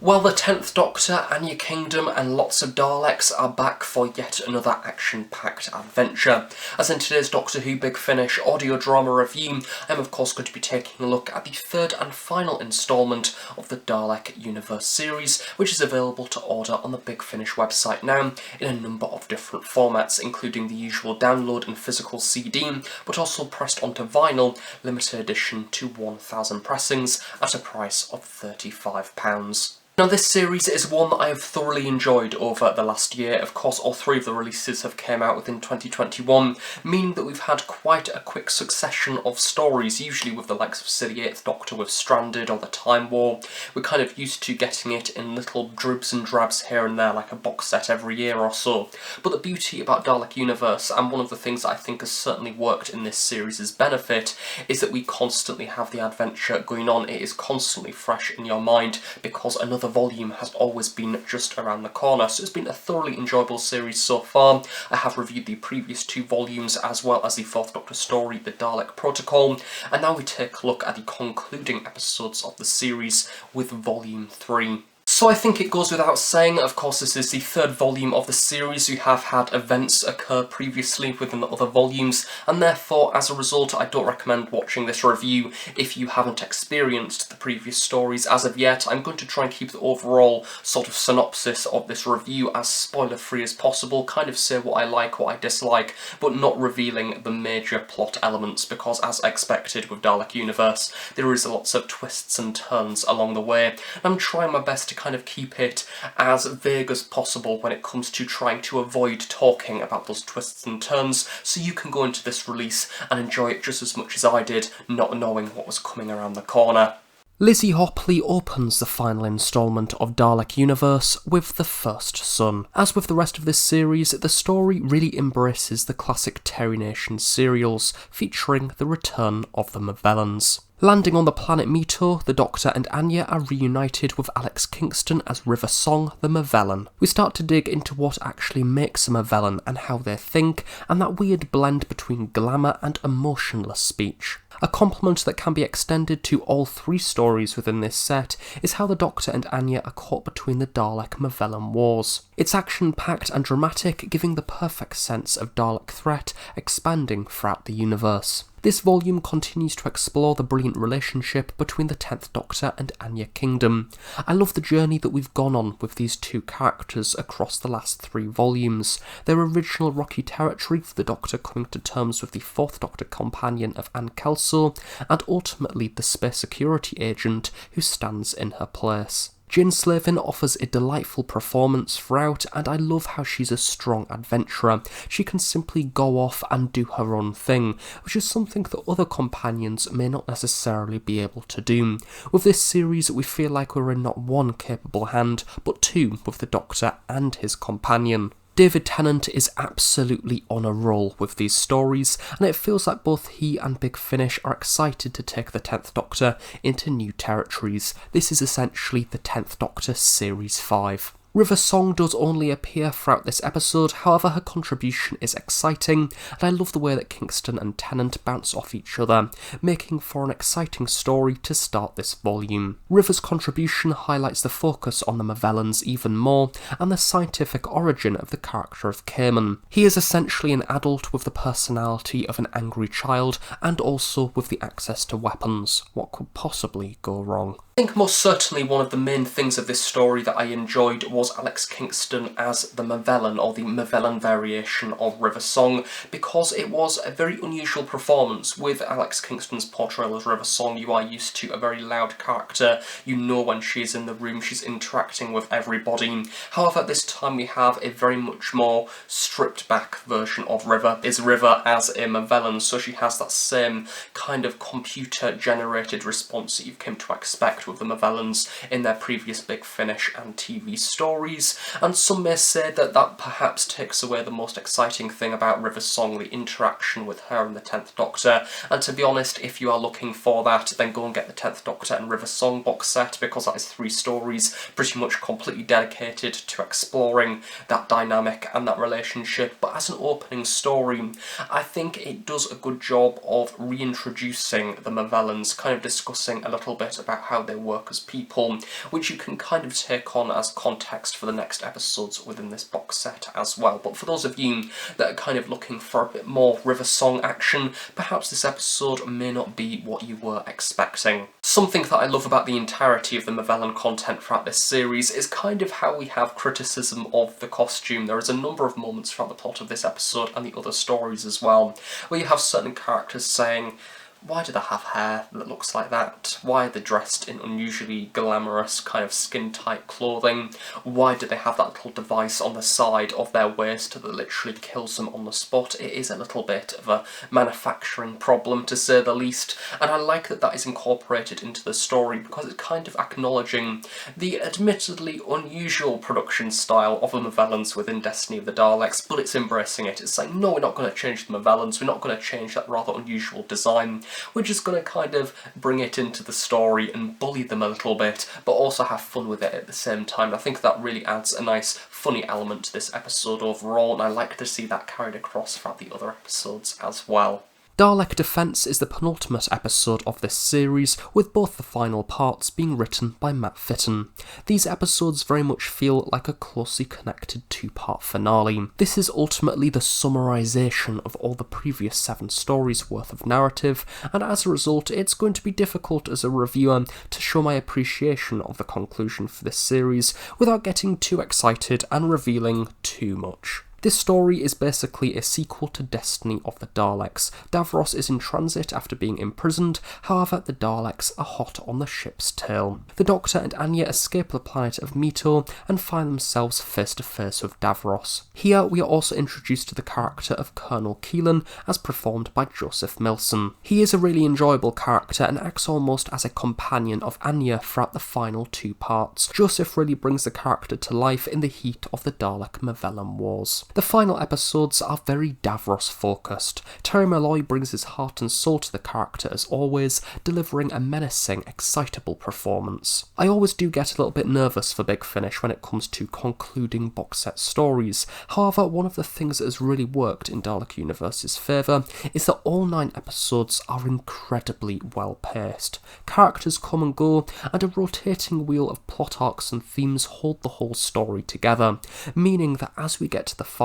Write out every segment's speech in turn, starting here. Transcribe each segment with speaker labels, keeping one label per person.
Speaker 1: Well, the 10th Doctor, Anya Kingdom and lots of Daleks are back for yet another action-packed adventure. As in today's Doctor Who Big Finish audio drama review, I'm of course going to be taking a look at the third and final instalment of the Dalek Universe series, which is available to order on the Big Finish website now in a number of different formats, including the usual download and physical CD, but also pressed onto vinyl, limited edition to 1,000 pressings at a price of £35. Now this series is one that I have thoroughly enjoyed over the last year. Of course, all three of the releases have came out within 2021, meaning that we've had quite a quick succession of stories, usually with the likes of the 8th Doctor with Stranded or the Time War. We're kind of used to getting it in little dribs and drabs here and there, like a box set every year or so. But the beauty about Dalek Universe, and one of the things that I think has certainly worked in this series' benefit, is that we constantly have the adventure going on. It is constantly fresh in your mind because another volume has always been just around the corner, so it's been a thoroughly enjoyable series so far. I have reviewed the previous two volumes as well as the 4th Doctor story, The Dalek Protocol, and now we take a look at the concluding episodes of the series with Volume 3. So I think it goes without saying, of course this is the third volume of the series. We have had events occur previously within the other volumes, and therefore as a result I don't recommend watching this review if you haven't experienced the previous stories as of yet. I'm going to try and keep the overall sort of synopsis of this review as spoiler free as possible, kind of say what I like, what I dislike, but not revealing the major plot elements, because as expected with Dalek Universe there is lots of twists and turns along the way. I'm trying my best to kind of keep it as vague as possible when it comes to trying to avoid talking about those twists and turns, so you can go into this release and enjoy it just as much as I did, not knowing what was coming around the corner. Lizzie Hopley opens the final instalment of Dalek Universe with The First Son. As with the rest of this series, the story really embraces the classic Terry Nation serials, featuring the return of the movellans. Landing on the planet Mito, the Doctor and Anya are reunited with Alex Kingston as River Song, the Movellan. We start to dig into what actually makes a Movellan and how they think, and that weird blend between glamour and emotionless speech. A compliment that can be extended to all three stories within this set is how the Doctor and Anya are caught between the Dalek-Movellan wars. It's action-packed and dramatic, giving the perfect sense of Dalek threat expanding throughout the universe. This volume continues to explore the brilliant relationship between the 10th Doctor and Anya Kingdom. I love the journey that we've gone on with these two characters across the last three volumes. Their original rocky territory for the Doctor coming to terms with the 4th Doctor companion of Anne Kelso, and ultimately the space security agent who stands in her place. Jane Slavin offers a delightful performance throughout, and I love how she's a strong adventurer. She can simply go off and do her own thing, which is something that other companions may not necessarily be able to do. With this series, we feel like we're in not one capable hand, but two with the Doctor and his companion. David Tennant is absolutely on a roll with these stories, and it feels like both he and Big Finish are excited to take the 10th Doctor into new territories. This is essentially the 10th Doctor Series 5. River Song does only appear throughout this episode, however her contribution is exciting, and I love the way that Kingston and Tennant bounce off each other, making for an exciting story to start this volume. River's contribution highlights the focus on the Movellans even more, and the scientific origin of the character of Cayman. He is essentially an adult with the personality of an angry child, and also with the access to weapons. What could possibly go wrong? I think most certainly one of the main things of this story that I enjoyed was Alex Kingston as the Movellan, or the Movellan variation of River Song, because it was a very unusual performance. With Alex Kingston's portrayal as River Song, you are used to a very loud character. You know when she is in the room, she's interacting with everybody. However, this time we have a very much more stripped back version of River. Is River as a Movellan, so she has that same kind of computer generated response that you've come to expect with the Movellans in their previous Big Finish and TV stories. stories, and some may say that that perhaps takes away the most exciting thing about River Song, the interaction with her and the 10th Doctor, and to be honest, if you are looking for that, then go and get the 10th Doctor and River Song box set, because that is 3 stories pretty much completely dedicated to exploring that dynamic and that relationship. But as an opening story, I think it does a good job of reintroducing the movellans, kind of discussing a little bit about how they work as people, which you can kind of take on as context for the next episodes within this box set as well. But for those of you that are kind of looking for a bit more River Song action, perhaps this episode may not be what you were expecting. Something that I love about the entirety of the movellan content throughout this series is kind of how we have criticism of the costume. There is a number of moments throughout the plot of this episode and the other stories as well, where you have certain characters saying, why do they have hair that looks like that? Why are they dressed in unusually glamorous kind of skin-tight clothing? Why do they have that little device on the side of their waist that literally kills them on the spot? It is a little bit of a manufacturing problem, to say the least, and I like that that is incorporated into the story because it's kind of acknowledging the admittedly unusual production style of the movellans within Destiny of the Daleks, but it's embracing it. It's saying, no, we're not going to change the movellans, we're not going to change that rather unusual design. We're just going to kind of bring it into the story and bully them a little bit, but also have fun with it at the same time. I think that really adds a nice, funny element to this episode overall, and I like to see that carried across throughout the other episodes as well. Dalek Defense is the penultimate episode of this series, with both the final parts being written by Matt Fitton. These episodes very much feel like a closely connected 2-part finale. This is ultimately the summarisation of all the previous 7 stories worth of narrative, and as a result it's going to be difficult as a reviewer to show my appreciation of the conclusion for this series without getting too excited and revealing too much. This story is basically a sequel to Destiny of the Daleks. Davros is in transit after being imprisoned, however the Daleks are hot on the ship's tail. The Doctor and Anya escape the planet of Mito and find themselves face to face with Davros. Here we are also introduced to the character of Colonel Keelan, as performed by Joseph Milson. He is a really enjoyable character and acts almost as a companion of Anya throughout the final 2 parts. Joseph really brings the character to life in the heat of the Dalek Movellan Wars. The final episodes are very Davros focused. Terry Malloy brings his heart and soul to the character as always, delivering a menacing, excitable performance. I always do get a little bit nervous for Big Finish when it comes to concluding box set stories. However, one of the things that has really worked in Dalek Universe's favour is that all 9 episodes are incredibly well paced. Characters come and go, and a rotating wheel of plot arcs and themes hold the whole story together, meaning that as we get to the final,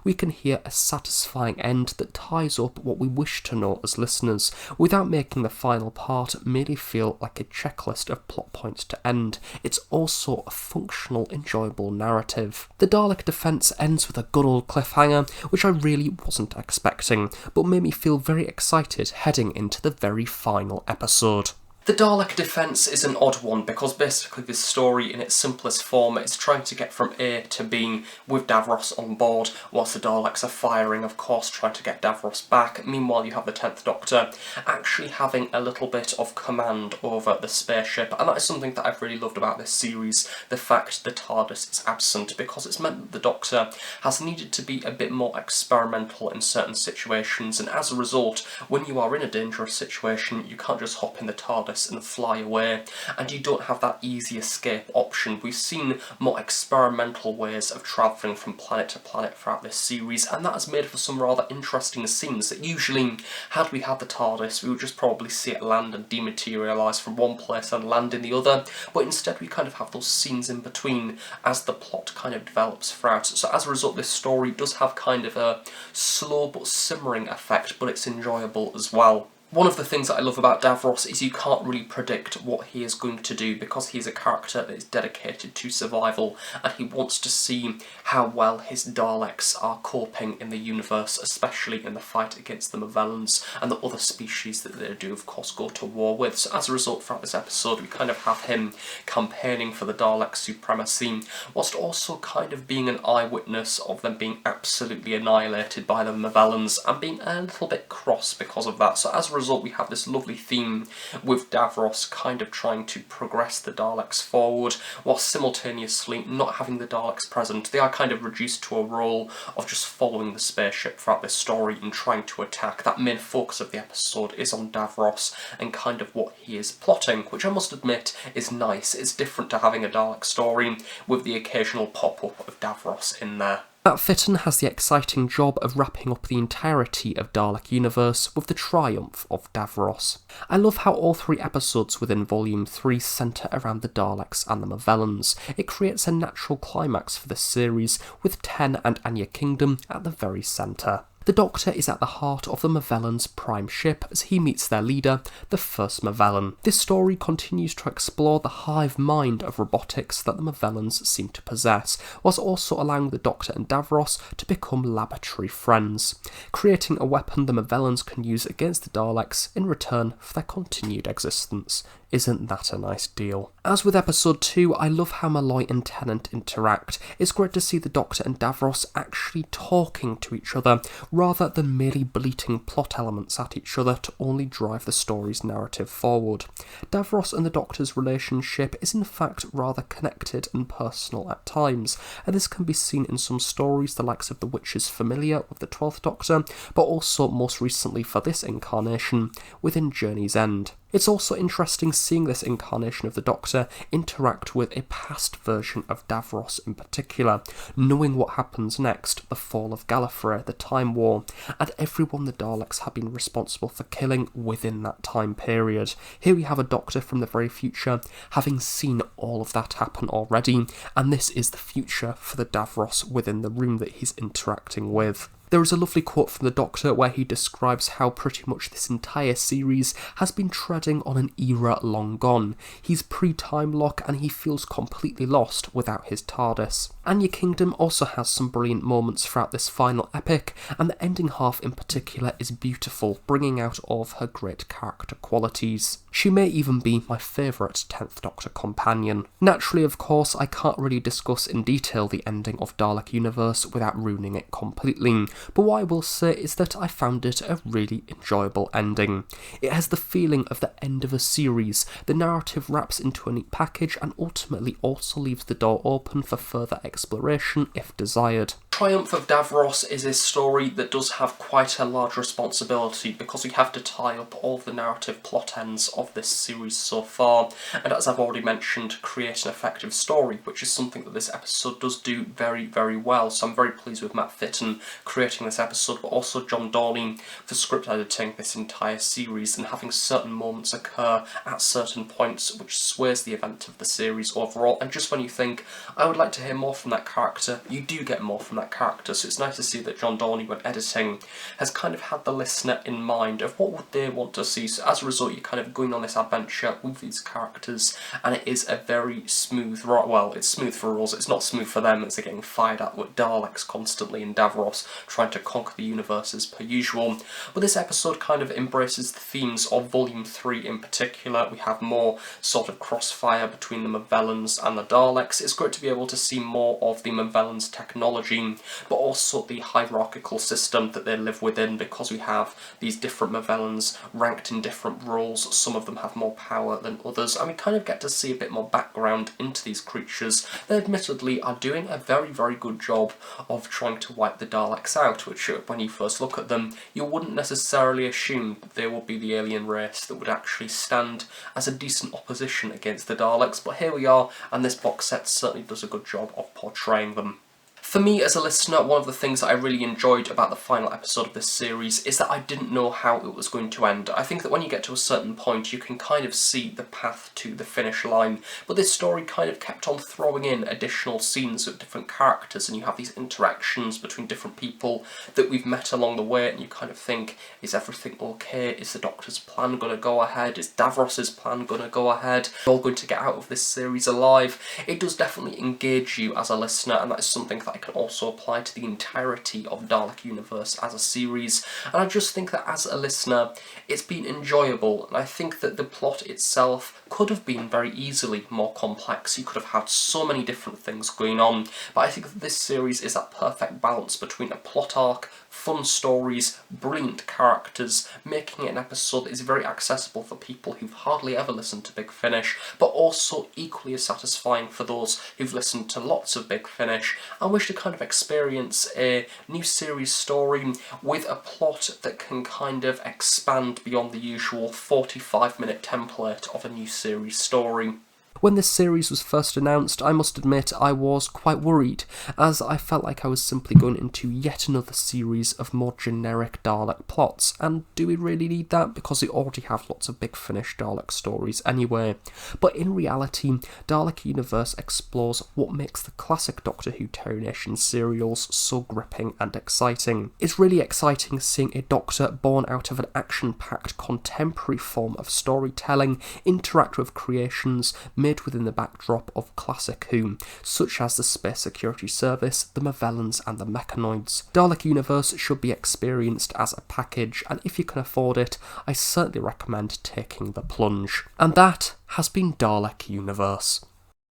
Speaker 1: we can hear a satisfying end that ties up what we wish to know as listeners, without making the final part merely feel like a checklist of plot points to end. It's also a functional, enjoyable narrative. The Dalek Defense ends with a good old cliffhanger, which I really wasn't expecting, but made me feel very excited heading into the very final episode. The Dalek Defense is an odd one because basically this story in its simplest form is trying to get from A to B with Davros on board, whilst the Daleks are firing, of course, trying to get Davros back. Meanwhile you have the 10th Doctor actually having a little bit of command over the spaceship, and that is something that I've really loved about this series, the fact the TARDIS is absent, because it's meant that the Doctor has needed to be a bit more experimental in certain situations, and as a result, when you are in a dangerous situation, you can't just hop in the TARDIS and fly away, and you don't have that easy escape option. We've seen more experimental ways of travelling from planet to planet throughout this series, and that has made for some rather interesting scenes that usually, had we had the TARDIS, we would just probably see it land and dematerialise from one place and land in the other, but instead we kind of have those scenes in between as the plot kind of develops throughout. So as a result, this story does have kind of a slow but simmering effect, but it's enjoyable as well. One of the things that I love about Davros is you can't really predict what he is going to do, because he's a character that is dedicated to survival and he wants to see how well his Daleks are coping in the universe, especially in the fight against the Movellans and the other species that they do of course go to war with. So as a result, throughout this episode we kind of have him campaigning for the Dalek supremacy, whilst also kind of being an eyewitness of them being absolutely annihilated by the Movellans and being a little bit cross because of that. So as a result, result we have this lovely theme with Davros kind of trying to progress the Daleks forward, while simultaneously not having the Daleks present. They are kind of reduced to a role of just following the spaceship throughout this story and trying to attack. That main focus of the episode is on Davros and kind of what he is plotting, which I must admit is nice. It's different to having a Dalek story with the occasional pop-up of Davros in there. Matt Fitton has the exciting job of wrapping up the entirety of Dalek Universe with the triumph of Davros. I love how all 3 episodes within Volume 3 centre around the Daleks and the movellans. It creates a natural climax for this series, with Ten and Anya Kingdom at the very centre. The Doctor is at the heart of the Movellans' prime ship as he meets their leader, the first Movellan. This story continues to explore the hive mind of robotics that the Movellans seem to possess, whilst also allowing the Doctor and Davros to become laboratory friends, creating a weapon the Movellans can use against the Daleks in return for their continued existence. Isn't that a nice deal? As with episode 2, I love how Malloy and Tennant interact. It's great to see the Doctor and Davros actually talking to each other, rather than merely bleating plot elements at each other to only drive the story's narrative forward. Davros and the Doctor's relationship is in fact rather connected and personal at times, and this can be seen in some stories the likes of The Witch's Familiar with the 12th Doctor, but also most recently for this incarnation, within Journey's End. It's also interesting seeing this incarnation of the Doctor interact with a past version of Davros in particular, knowing what happens next, the fall of Gallifrey, the Time War, and everyone the Daleks have been responsible for killing within that time period. Here we have a Doctor from the very future, having seen all of that happen already, and this is the future for the Davros within the room that he's interacting with. There is a lovely quote from the Doctor where he describes how pretty much this entire series has been treading on an era long gone. He's pre-time lock and he feels completely lost without his TARDIS. Anya Kingdom also has some brilliant moments throughout this final epic, and the ending half in particular is beautiful, bringing out all of her great character qualities. She may even be my favourite 10th Doctor companion. Naturally, of course, I can't really discuss in detail the ending of Dalek Universe without ruining it completely, but what I will say is that I found it a really enjoyable ending. It has the feeling of the end of a series, the narrative wraps into a neat package and ultimately also leaves the door open for further exploration if desired. Triumph of Davros is a story that does have quite a large responsibility because we have to tie up all of the narrative plot ends of this series so far, and as I've already mentioned, create an effective story, which is something that this episode does do very, very well. So I'm very pleased with Matt Fitton creating this episode, but also John Dorney for script editing this entire series and having certain moments occur at certain points which sways the event of the series overall. And just when you think, I would like to hear more from that character, you do get more from that character. So it's nice to see that John Dorney, when editing, has kind of had the listener in mind of what would they want to see. So as a result, you're kind of going on this adventure with these characters, and it is a very smooth, well, it's smooth for us, it's not smooth for them as they're getting fired at with Daleks constantly in Davros, trying to conquer the universe as per usual. But this episode kind of embraces the themes of Volume 3 in particular. We have more sort of crossfire between the Movellans and the Daleks. It's great to be able to see more of the Movellans' technology, but also the hierarchical system that they live within, because we have these different Movellans ranked in different roles. Some of them have more power than others, and we kind of get to see a bit more background into these creatures. They admittedly are doing a very, very good job of trying to wipe the Daleks out, which when you first look at them, you wouldn't necessarily assume that they would be the alien race that would actually stand as a decent opposition against the Daleks, but here we are, and this box set certainly does a good job of portraying them. For me as a listener, one of the things that I really enjoyed about the final episode of this series is that I didn't know how it was going to end. I think that when you get to a certain point, you can kind of see the path to the finish line, but this story kind of kept on throwing in additional scenes with different characters, and you have these interactions between different people that we've met along the way, and you kind of think, is everything okay? Is the Doctor's plan going to go ahead? Is Davros's plan going to go ahead? Are we all going to get out of this series alive? It does definitely engage you as a listener, and that is something that I can also apply to the entirety of Dalek Universe as a series, and I just think that as a listener it's been enjoyable, and I think that the plot itself could have been very easily more complex. You could have had so many different things going on, but I think that this series is that perfect balance between a plot arc fun stories, brilliant characters, making it an episode that is very accessible for people who've hardly ever listened to Big Finish, but also equally as satisfying for those who've listened to lots of Big Finish and wish to kind of experience a new series story with a plot that can kind of expand beyond the usual 45-minute template of a new series story. When this series was first announced, I must admit I was quite worried, as I felt like I was simply going into yet another series of more generic Dalek plots, and do we really need that? Because we already have lots of Big Finish Dalek stories anyway. But in reality, Dalek Universe explores what makes the classic Doctor Who Terry Nation serials so gripping and exciting. It's really exciting seeing a Doctor born out of an action-packed contemporary form of storytelling interact with creations made within the backdrop of classic Who, such as the Space Security Service, the Movellans and the Mechanoids. Dalek Universe should be experienced as a package, and if you can afford it, I certainly recommend taking the plunge. And that has been Dalek Universe.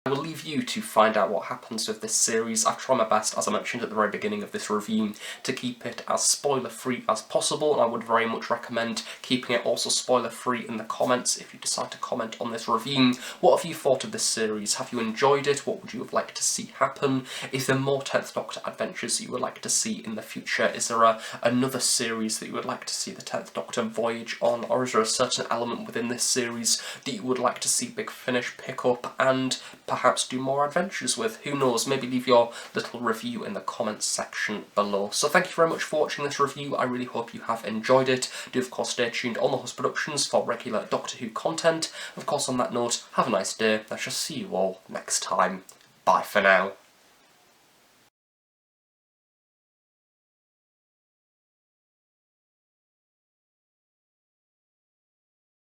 Speaker 1: I will leave you to find out what happens with this series. I try my best, as I mentioned at the very beginning of this review, to keep it as spoiler-free as possible, and I would very much recommend keeping it also spoiler-free in the comments if you decide to comment on this review. What have you thought of this series? Have you enjoyed it? What would you have liked to see happen? Is there more 10th Doctor adventures that you would like to see in the future? Is there another series that you would like to see the 10th Doctor voyage on, or is there a certain element within this series that you would like to see Big Finish pick up and perhaps do more adventures with? Who knows? Maybe leave your little review in the comments section below. So thank you very much for watching this review. I really hope you have enjoyed it. Do of course stay tuned on the Host Productions for regular Doctor Who content. Of course, on that note, have a nice day. I shall see you all next time. Bye for now.